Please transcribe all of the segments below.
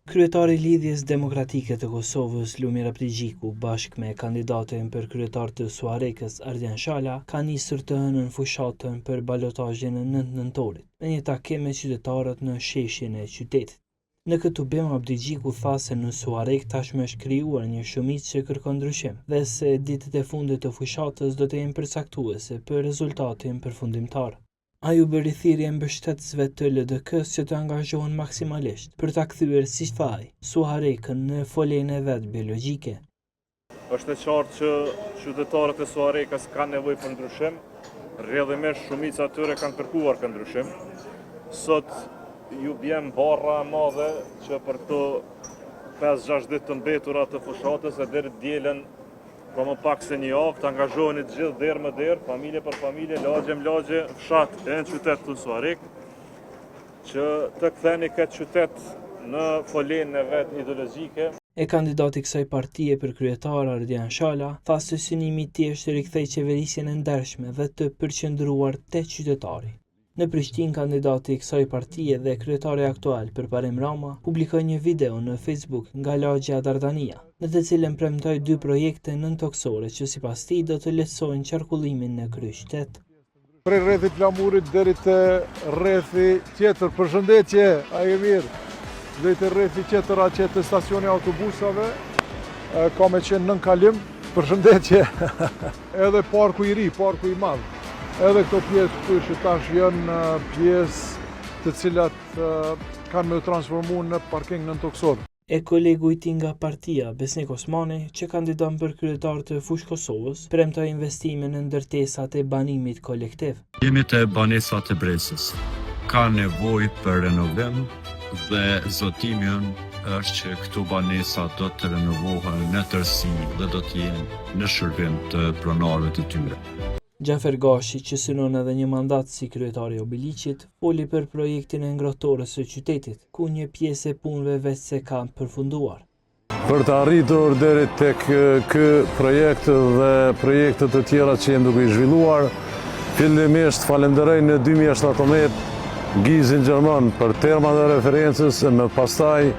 Kryetari i Lidhjes Demokratike të Kosovës, Lumir Abdigjiku, bashkë me kandidatin për kryetar të Suarekës, Ardian Shala, ka nisur të hënën fushatën për balotazhin e 9 nëntorit, me një takim me qytetarët në sheshin e qytetit. Në këtë bim, Abdigjiku tha se në Suarek tashmë është krijuar një shumicë që kërkon ndryshim dhe se ditët e fundit të fushatës do të jenë përcaktuese për rezultatin përfundimtar. Ai u bëri thirrje mbështetësve të LDK-s që të angazhohen maksimalisht për ta kthyer, siç tha ai, Suarekën në foljen e vet biologjike. Është e qartë që qytetarët e Suarekës kanë nevojë për ndryshim, rrjedhimisht shumica e tyre kanë kërkuar për ndryshim. Sot ju bjen barra e madhe që për këto 5-6 ditë të mbetura të fushatës e deri dielën po më pak se një javë të angazhoheni të gjithë derë më derë, familje për familje, lagje më lagje, fshat e në qytet të Suarek, që të ktheni këtë qytet në foljen e vet ideologjike. E kandidati i kësaj partie për kryetar, Ardian Shala, tha se synimi i tij është të rikthejë qeverisjen e ndershme dhe të përqendruar te qytetari. Në Prishtinë, kandidati i kësaj partie dhe kryetari aktual Përparim Rama publikoi një video në Facebook nga lagja Dardania, në të cilën premtoi 2 projekte nëntoksore që sipas tij do të lehtësojnë qarkullimin në kryeqytet. Prej rrethi Flamurit deri te rrethi tjetër, përshëndetje, a je mirë? Deri te rrethi tjetër atje te stacioni autobusave, ka me qenë nën kalim, përshëndetje. Edhe parku i ri, parku i madh. Edhe këto pjesë këtu që tash janë pjesë të cilat kanë me transformu në parking nëntoksor. E kolegu i tij nga partia, Besnik Osmani, që kandidon për kryetar të Fush Kosovës, premtoi investime në ndërtesat e banimit kolektiv. Jemi te banesat e Bresës. Ka nevojë për renovim dhe zotimi është që këto banesa do të renovohen në tërësi dhe do të jenë në shërbim të pronarëve të tyre. Gjafer Gashi, që synon edhe një mandat si kryetari i Obiliqit, foli për projektin e ngrohtorës së qytetit, ku një pjesë e punëve veç se ka përfunduar. Për të arritur deri tek ky projekt dhe projekte të tjera që janë duke i zhvilluar, fillimisht falenderoj në 2017 Gizin Gjerman për termat e referencës, e më pastaj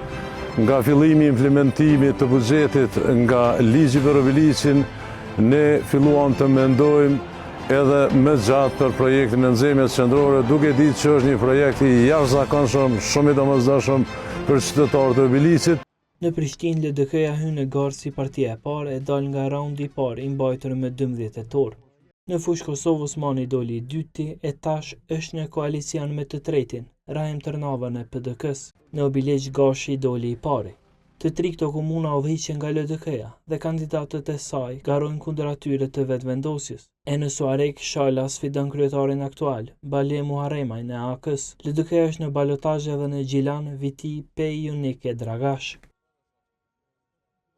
nga fillimi i implementimit të buxhetit nga ligji për Obiliqin, ne filluam të mendojmë edhe më gjatë për projektin e nxemjes qendrore, duke ditë që është një projekt i jashtëzakonshëm, shumë i domosdoshëm për qytetarët e Obiliqit. Në Prishtinë, LDK-ja hyn në garë si partia e parë e dal nga raundi i parë i mbajtur me 12 tetor. Në Fush Kosovë, Osmani doli i dyti e tash është në koalicion me të tretin, Rahim Tërnava në PDK-s. Në Obiliq, Gashi doli i pari. Të tri këto komuna udhëhiqen nga LDK-ja dhe kandidatët e saj garojnë kundër atyre të vetëvendosjes. E në Suarek, Shala sfidon kryetarin aktual, Bale Muharremaj në AK-s. LDK-ja është në balotazh edhe në Gjilan, Viti, Pej, Unike, Dragash.